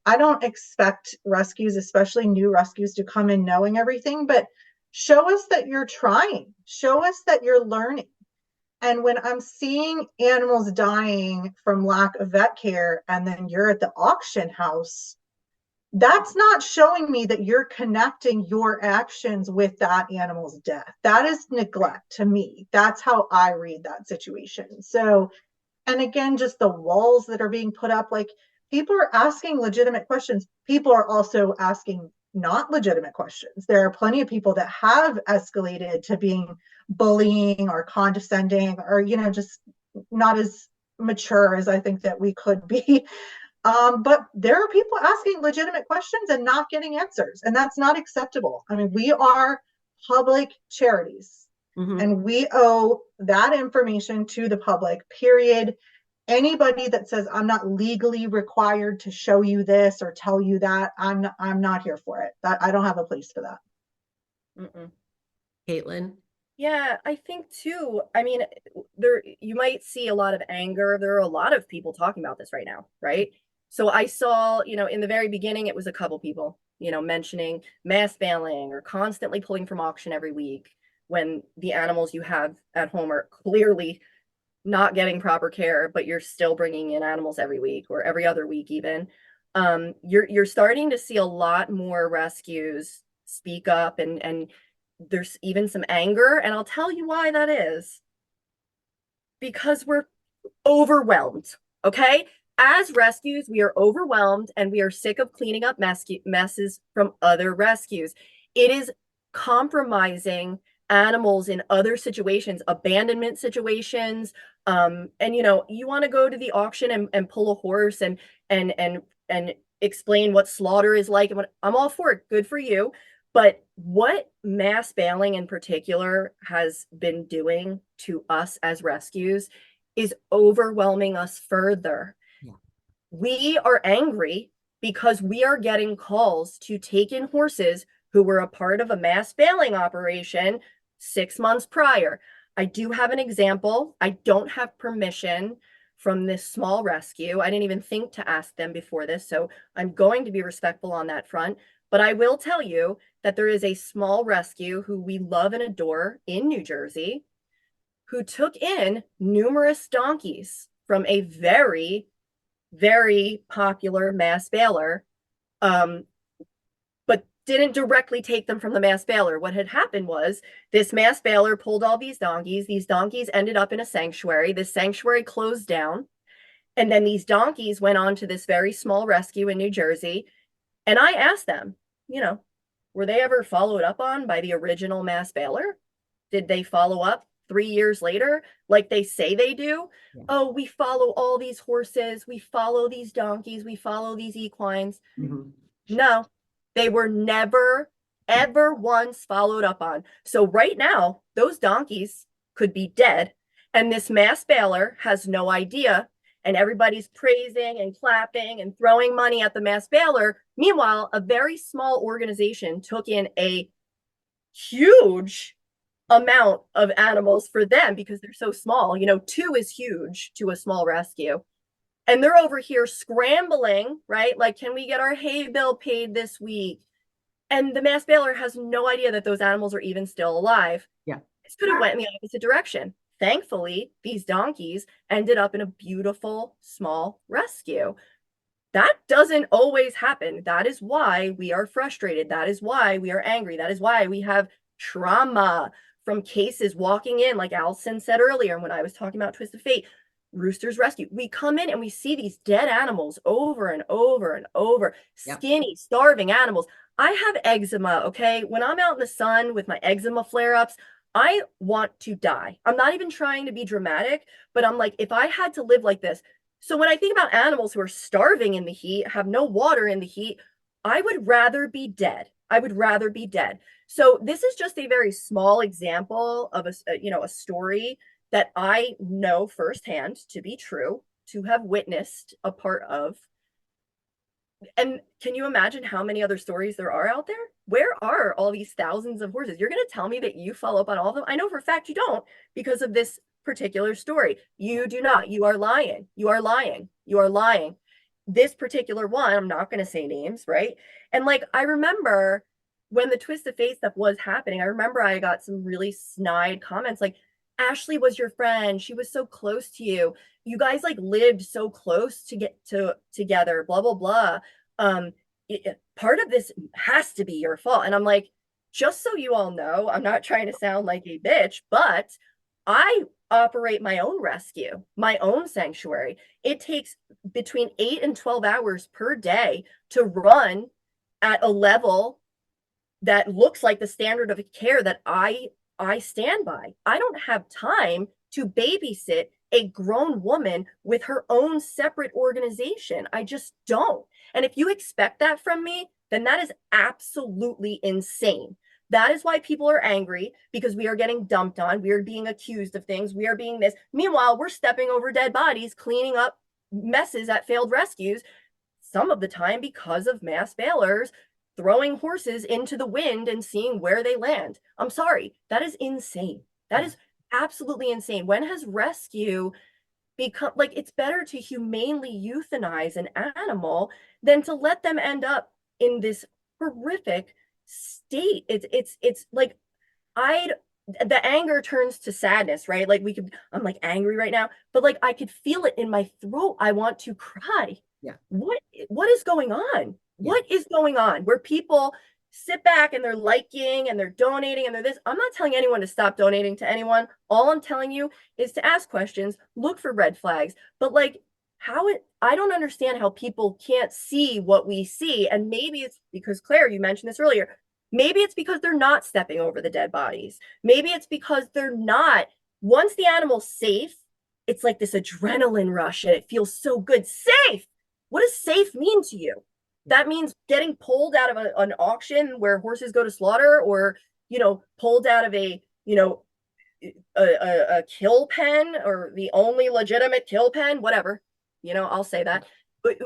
I don't expect rescues, especially new rescues, to come in knowing everything, but show us that you're trying, show us that you're learning. And when I'm seeing animals dying from lack of vet care, and then you're at the auction house, that's not showing me that you're connecting your actions with that animal's death. That is neglect to me. That's how I read that situation. So, and again, just the walls that are being put up, like people are asking legitimate questions. People are also asking not legitimate questions. There are plenty of people that have escalated to being bullying or condescending or, you know, just not as mature as I think that we could be. But there are people asking legitimate questions and not getting answers, and that's not acceptable. I mean, we are public charities, and we owe that information to the public, period. Anybody that says I'm not legally required to show you this or tell you that, I'm not here for it. I don't have a place for that. Caitlin? Yeah, I think too. I mean, you might see a lot of anger. There are a lot of people talking about this right now, right? So I saw, you know, in the very beginning, it was a couple people, you know, mentioning mass bailing or constantly pulling from auction every week when the animals you have at home are clearly not getting proper care, but you're still bringing in animals every week or every other week even. You're starting to see a lot more rescues speak up, and there's even some anger, and I'll tell you why that is. Because we're overwhelmed, okay? As rescues, we are overwhelmed and we are sick of cleaning up messes from other rescues. It is compromising animals in other situations, abandonment situations. And you know, you want to go to the auction and pull a horse and explain what slaughter is like, and what, I'm all for it. Good for you. But what mass bailing in particular has been doing to us as rescues is overwhelming us further. Yeah. We are angry because we are getting calls to take in horses who were a part of a mass bailing operation 6 months prior. I do have an example. I don't have permission from this small rescue. I didn't even think to ask them before this, so I'm going to be respectful on that front. But I will tell you that there is a small rescue who we love and adore in New Jersey who took in numerous donkeys from a very, very popular mass bailer, but didn't directly take them from the mass bailer. What had happened was this mass bailer pulled all these donkeys. These donkeys ended up in a sanctuary. This sanctuary closed down. And then these donkeys went on to this very small rescue in New Jersey. And I asked them, were they ever followed up on by the original mass bailer? Did they follow up 3 years later like they say they do? Yeah. Oh, we follow all these horses. We follow these donkeys. We follow these equines. Mhm. No, they were never, ever once followed up on. So right now, those donkeys could be dead. And this mass bailer has no idea. And everybody's praising and clapping and throwing money at the mass bailer. Meanwhile, a very small organization took in a huge amount of animals for them because they're so small. 2 is huge to a small rescue. And they're over here scrambling, right? Like, can we get our hay bill paid this week? And the mass bailer has no idea that those animals are even still alive. Yeah. This could have went in the opposite direction. Thankfully, these donkeys ended up in a beautiful small rescue. That doesn't always happen. That is why we are frustrated. That is why we are angry. That is why we have trauma from cases walking in, like Allison said earlier when I was talking about Twista Fate, Rooster's Rescue. We come in and we see these dead animals over and over and over, skinny, starving animals. I have eczema, okay? When I'm out in the sun with my eczema flare-ups, I want to die. I'm not even trying to be dramatic, but I'm like, if I had to live like this. So when I think about animals who are starving in the heat, have no water in the heat, I would rather be dead. I would rather be dead. So this is just a very small example of a story that I know firsthand to be true, to have witnessed a part of. And can you imagine how many other stories there are out there? Where are all these thousands of horses? You're going to tell me that you follow up on all of them? I know for a fact you don't because of this particular story. You do not. You are lying. You are lying. You are lying. This particular one, I'm not going to say names, right? And like, I remember when the Twista Fate stuff was happening, I remember I got some really snide comments like, Ashley was your friend. She was so close to you. You guys like lived so close to get together, blah, blah, blah. Part of this has to be your fault. And I'm like, just so you all know, I'm not trying to sound like a bitch, but I operate my own rescue, my own sanctuary. It takes between 8 and 12 hours per day to run at a level that looks like the standard of care that I stand by. I don't have time to babysit a grown woman with her own separate organization. I just don't. And if you expect that from me, then that is absolutely insane. That is why people are angry, because we are getting dumped on. We are being accused of things. We are being this. Meanwhile, we're stepping over dead bodies, cleaning up messes at failed rescues, some of the time because of mass bailers throwing horses into the wind and seeing where they land. I'm sorry. That is insane. That is absolutely insane. When has rescue become like, it's better to humanely euthanize an animal than to let them end up in this horrific state. It's like, the anger turns to sadness, right? Like I'm like angry right now, but like I could feel it in my throat. I want to cry. Yeah. What is going on? What is going on where people sit back and they're liking and they're donating and they're this? I'm not telling anyone to stop donating to anyone. All I'm telling you is to ask questions, look for red flags. But like I don't understand how people can't see what we see. And maybe it's because, Claire, you mentioned this earlier. Maybe it's because they're not stepping over the dead bodies. Maybe it's because they're not. Once the animal's safe, it's like this adrenaline rush and it feels so good. Safe. What does safe mean to you? That means getting pulled out of an auction where horses go to slaughter, or, pulled out of a kill pen, or the only legitimate kill pen, whatever, I'll say that. But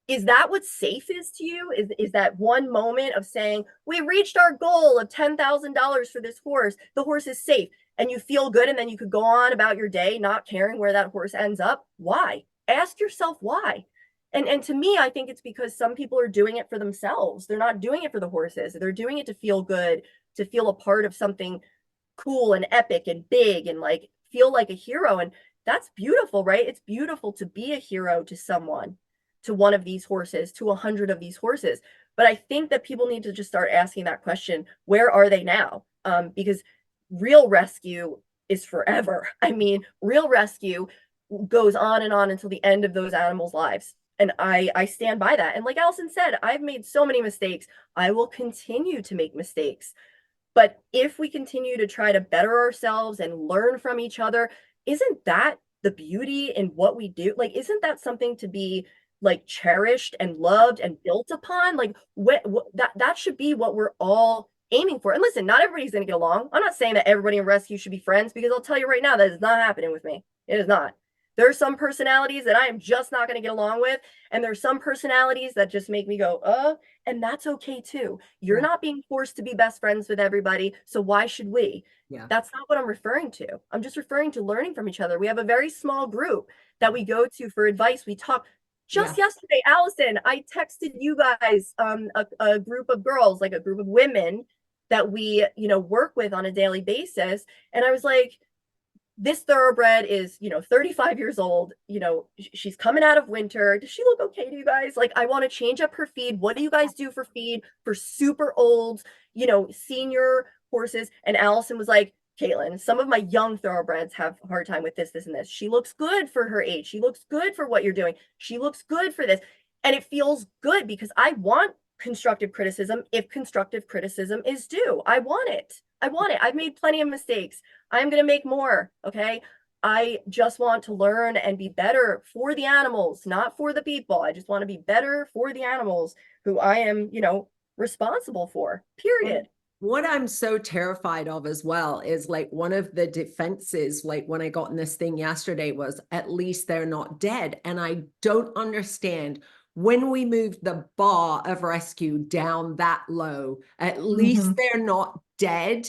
is that what safe is to you? Is that one moment of saying, we reached our goal of $10,000 for this horse, the horse is safe, and you feel good, and then you could go on about your day not caring where that horse ends up? Why? Ask yourself why. And to me, I think it's because some people are doing it for themselves. They're not doing it for the horses. They're doing it to feel good, to feel a part of something cool and epic and big and like feel like a hero. And that's beautiful, right? It's beautiful to be a hero to someone, to one of these horses, to 100 of these horses. But I think that people need to just start asking that question, where are they now? Because real rescue is forever. I mean, real rescue goes on and on until the end of those animals' lives. And I stand by that. And like Allison said, I've made so many mistakes. I will continue to make mistakes. But if we continue to try to better ourselves and learn from each other, isn't that the beauty in what we do? Like, isn't that something to be like cherished and loved and built upon? Like, that should be what we're all aiming for. And listen, not everybody's going to get along. I'm not saying that everybody in rescue should be friends, because I'll tell you right now, that is not happening with me. It is not. There are some personalities that I am just not going to get along with. And there's some personalities that just make me go, and that's okay too. You're not being forced to be best friends with everybody. So why should we? Yeah. That's not what I'm referring to. I'm just referring to learning from each other. We have a very small group that we go to for advice. We talk. Just yesterday, Allison, I texted you guys a group of girls, like a group of women that we, work with on a daily basis. And I was like, this thoroughbred is, 35 years old. She's coming out of winter. Does she look okay to you guys? Like, I want to change up her feed. What do you guys do for feed for super old, senior horses? And Allison was like, Caitlin, some of my young thoroughbreds have a hard time with this, and this. She looks good for her age. She looks good for what you're doing. She looks good for this. And it feels good because I want constructive criticism if constructive criticism is due. I want it. I've made plenty of mistakes. I'm going to make more. Okay. I just want to learn and be better for the animals, not for the people. I just want to be better for the animals who I am, responsible for, period. What I'm so terrified of as well is like one of the defenses, like when I got in this thing yesterday, was at least they're not dead. And I don't understand, when we moved the bar of rescue down that low, at least they're not dead.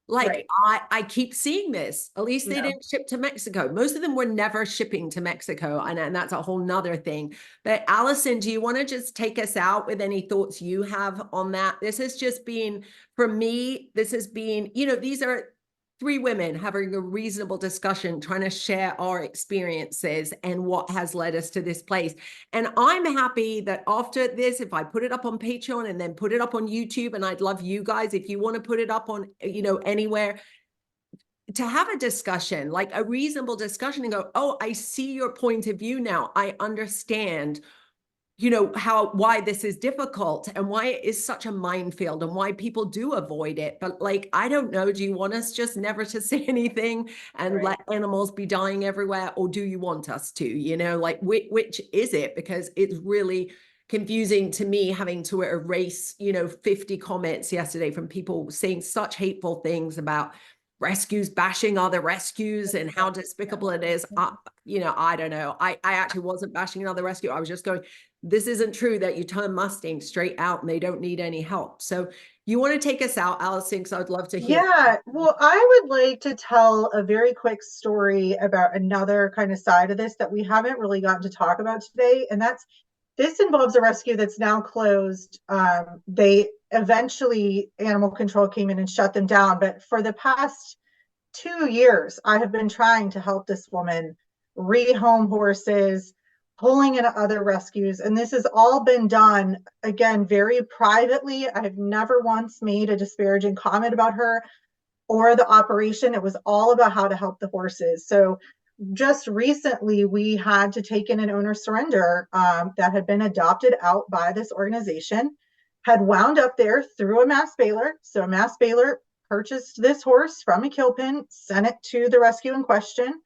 Like, right. I keep seeing this. At least they didn't ship to Mexico. Most of them were never shipping to Mexico. And that's a whole nother thing. But Allison, do you want to just take us out with any thoughts you have on that? This has just been, for me, this has been, these are three women having a reasonable discussion, trying to share our experiences and what has led us to this place. And I'm happy that after this, if I put it up on Patreon and then put it up on YouTube, and I'd love you guys, if you want to put it up on, anywhere, to have a discussion, like a reasonable discussion, and go, oh, I see your point of view now. I understand why this is difficult and why it is such a minefield and why people do avoid it. But like, I don't know, do you want us just never to say anything and let animals be dying everywhere? Or do you want us to, like, which is it? Because it's really confusing to me having to erase, 50 comments yesterday from people saying such hateful things about rescues, bashing other rescues and how despicable it is. I don't know. I actually wasn't bashing another rescue. I was just going, this isn't true that you turn Mustangs straight out and they don't need any help. So you want to take us out, Allison, because I'd love to hear. Yeah, well, I would like to tell a very quick story about another kind of side of this that we haven't really gotten to talk about today. And this involves a rescue that's now closed. They eventually, animal control came in and shut them down. But for the past 2 years, I have been trying to help this woman rehome horses, pulling in other rescues. And this has all been done, again, very privately. I've never once made a disparaging comment about her or the operation. It was all about how to help the horses. So just recently, we had to take in an owner surrender that had been adopted out by this organization, had wound up there through a mass bailer. So a mass bailer purchased this horse from a kill pen, sent it to the rescue in question.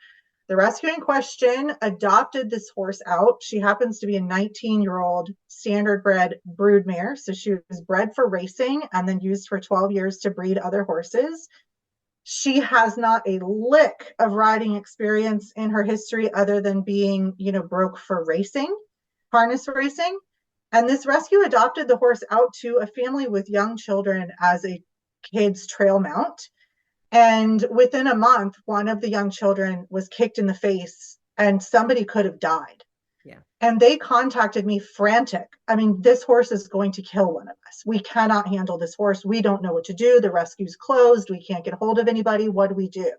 The rescue in question adopted this horse out. She happens to be a 19-year-old standard bred broodmare. So she was bred for racing and then used for 12 years to breed other horses. She has not a lick of riding experience in her history other than being, broke for racing, harness racing. And this rescue adopted the horse out to a family with young children as a kid's trail mount. And within a month, one of the young children was kicked in the face and somebody could have died. Yeah. And they contacted me frantic. I mean, this horse is going to kill one of us. We cannot handle this horse. We don't know what to do. The rescue's closed. We can't get a hold of anybody. What do we do?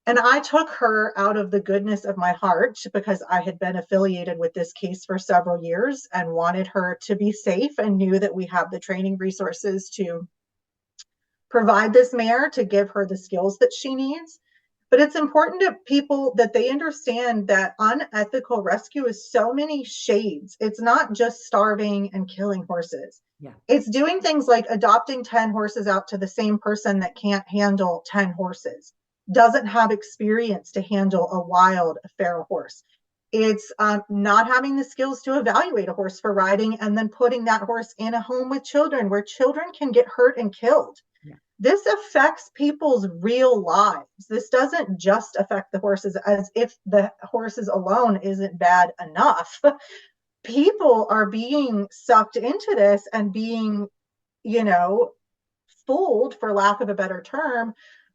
And I took her out of the goodness of my heart because I had been affiliated with this case for several years and wanted her to be safe and knew that we have the training resources to provide this mare to give her the skills that she needs. But it's important to people that they understand that unethical rescue is so many shades. It's not just starving and killing horses. Yeah. It's doing things like adopting 10 horses out to the same person that can't handle 10 horses, doesn't have experience to handle a wild, feral horse. It's not having the skills to evaluate a horse for riding and then putting that horse in a home with children where children can get hurt and killed. Yeah. This affects people's real lives. This doesn't just affect the horses, as if the horses alone isn't bad enough. People are being sucked into this and being, fooled, for lack of a better term,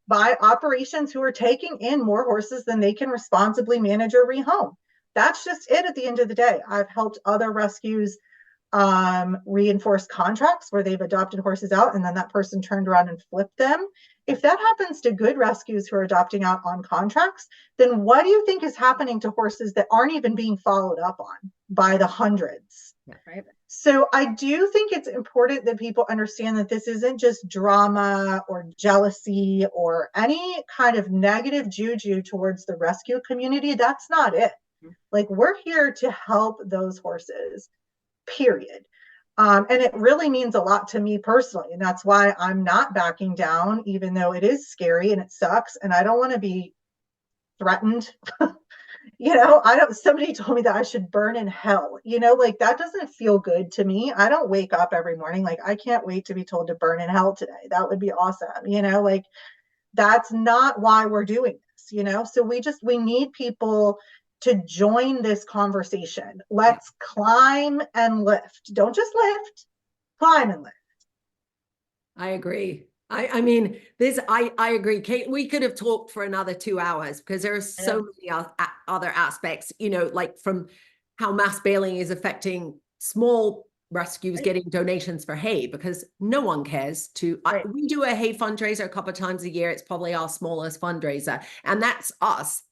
by operations who are taking in more horses than they can responsibly manage or rehome. That's just it at the end of the day. I've helped other rescues reinforce contracts where they've adopted horses out and then that person turned around and flipped them. If that happens to good rescues who are adopting out on contracts, then what do you think is happening to horses that aren't even being followed up on by the hundreds? Yeah, right. So I do think it's important that people understand that this isn't just drama or jealousy or any kind of negative juju towards the rescue community. That's not it. Like, we're here to help those horses, period. And it really means a lot to me personally. And that's why I'm not backing down, even though it is scary and it sucks. And I don't want to be threatened. Somebody told me that I should burn in hell, like that doesn't feel good to me. I don't wake up every morning like, I can't wait to be told to burn in hell today. That would be awesome. Like, that's not why we're doing this, so we need people to join this conversation. Let's climb and lift. Don't just lift, climb and lift. I agree. I mean, I agree, Kate. We could have talked for another 2 hours because there are so many other aspects, like from how mass bailing is affecting small rescues getting donations for hay, because no one cares to. We do a hay fundraiser a couple of times a year. It's probably our smallest fundraiser, and that's us.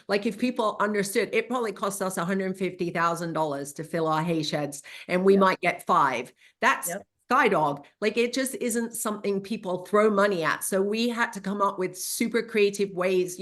Like, if people understood, it probably costs us $150,000 to fill our hay sheds, and we might get 5. That's skydog. Like, it just isn't something people throw money at. So we had to come up with super creative ways,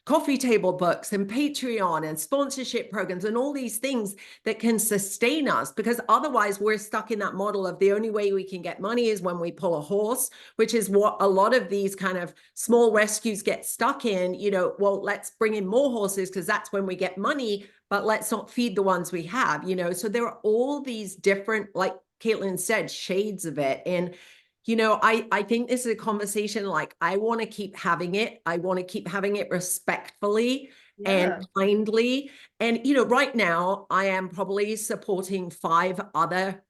coffee table books and Patreon and sponsorship programs and all these things that can sustain us, because otherwise we're stuck in that model of the only way we can get money is when we pull a horse, which is what a lot of these kind of small rescues get stuck in. Well, let's bring in more horses because that's when we get money, but let's not feed the ones we have. So there are all these different, like Caitlin said, shades of it. And I think this is a conversation, like, I want to keep having it. I want to keep having it respectfully and kindly. And, right now I am probably supporting 5 other,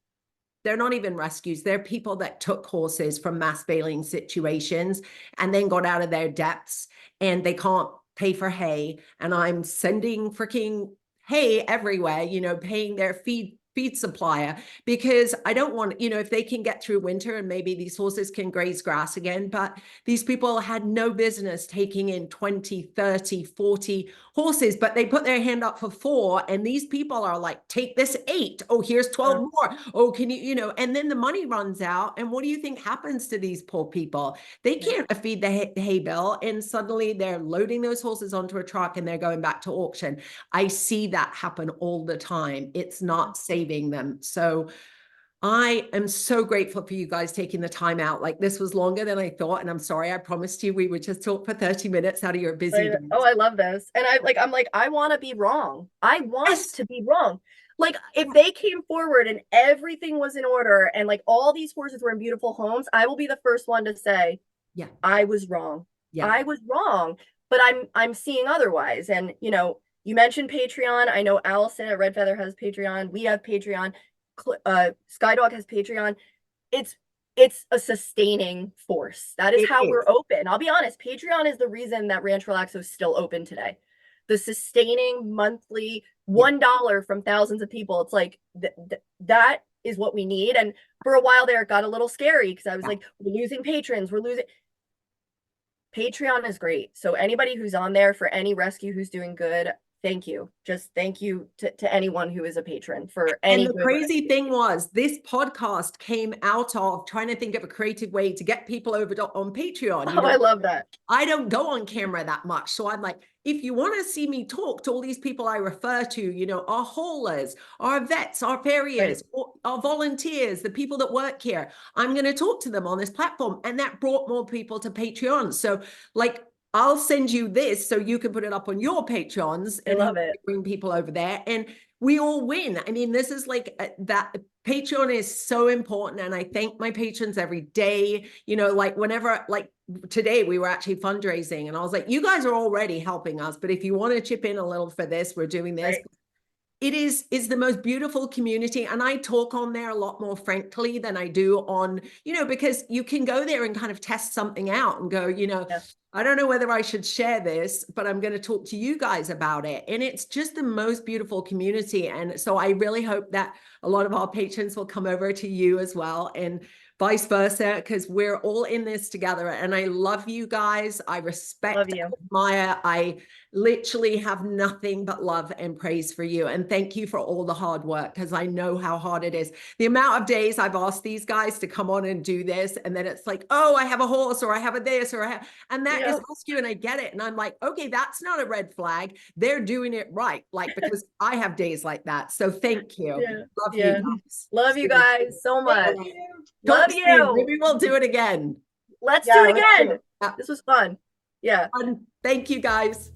they're not even rescues. They're people that took horses from mass bailing situations and then got out of their depths and they can't pay for hay. And I'm sending freaking hay everywhere, paying their feed supplier, because I don't want, if they can get through winter and maybe these horses can graze grass again, but these people had no business taking in 20, 30, 40 horses, but they put their hand up for 4. And these people are like, take this 8. Oh, here's 12 more. Oh, can you, and then the money runs out. And what do you think happens to these poor people? They can't feed the hay bill. And suddenly they're loading those horses onto a truck and they're going back to auction. I see that happen all the time. It's not saving them. So I am so grateful for you guys taking the time out. Like, this was longer than I thought. And I'm sorry, I promised you we would just talk for 30 minutes out of your busy day. Oh, I love this. And I'm like, I want to be wrong. I want to be wrong. Like, if they came forward and everything was in order and like all these horses were in beautiful homes, I will be the first one to say, I was wrong. I was wrong. But I'm seeing otherwise. And you mentioned Patreon. I know Allison at Red Feather has Patreon. We have Patreon. Skydog has Patreon. It's a sustaining force. That is how we're open. I'll be honest. Patreon is the reason that Ranch Relaxo is still open today. The sustaining monthly $1 from thousands of people. It's like that is what we need. And for a while there, it got a little scary because I was like, we're losing patrons, we're losing. Patreon is great. So anybody who's on there for any rescue who's doing good, thank you. Just thank you to anyone who is a patron for any. And the crazy thing was, this podcast came out of trying to think of a creative way to get people over on Patreon. You know, I love that. I don't go on camera that much. So I'm like, if you want to see me talk to all these people I refer to, you know, our haulers, our vets, our farriers, our volunteers, the people that work here, I'm going to talk to them on this platform. And that brought more people to Patreon. So like, I'll send you this so you can put it up on your Patreons and love it. bring people over there. And we all win. I mean, this is like that. Patreon is so important. And I thank my patrons every day. You know, like whenever, like today we were actually fundraising and I was like, you guys are already helping us. But if you want to chip in a little for this, we're doing this. Right. It is the most beautiful community. And I talk on there a lot more frankly than I do on, you know, because you can go there and kind of test something out and go, you know, I don't know whether I should share this, but I'm going to talk to you guys about it. And it's just the most beautiful community. And so I really hope that a lot of our patrons will come over to you as well and vice versa, because we're all in this together. And I love you guys. I respect, admire. I literally have nothing but love and praise for you. And thank you for all the hard work, because I know how hard it is. The amount of days I've asked these guys to come on and do this, and then it's like, oh, I have a horse, or I have a this, or I have, and that is rescue, and I get it. And I'm like, okay, that's not a red flag. They're doing it right. Like, because I have days like that. So thank you. Love you guys. Love you guys so much. Love you. Maybe we'll do it again. Let's do it again. This was fun. Yeah. Thank you guys.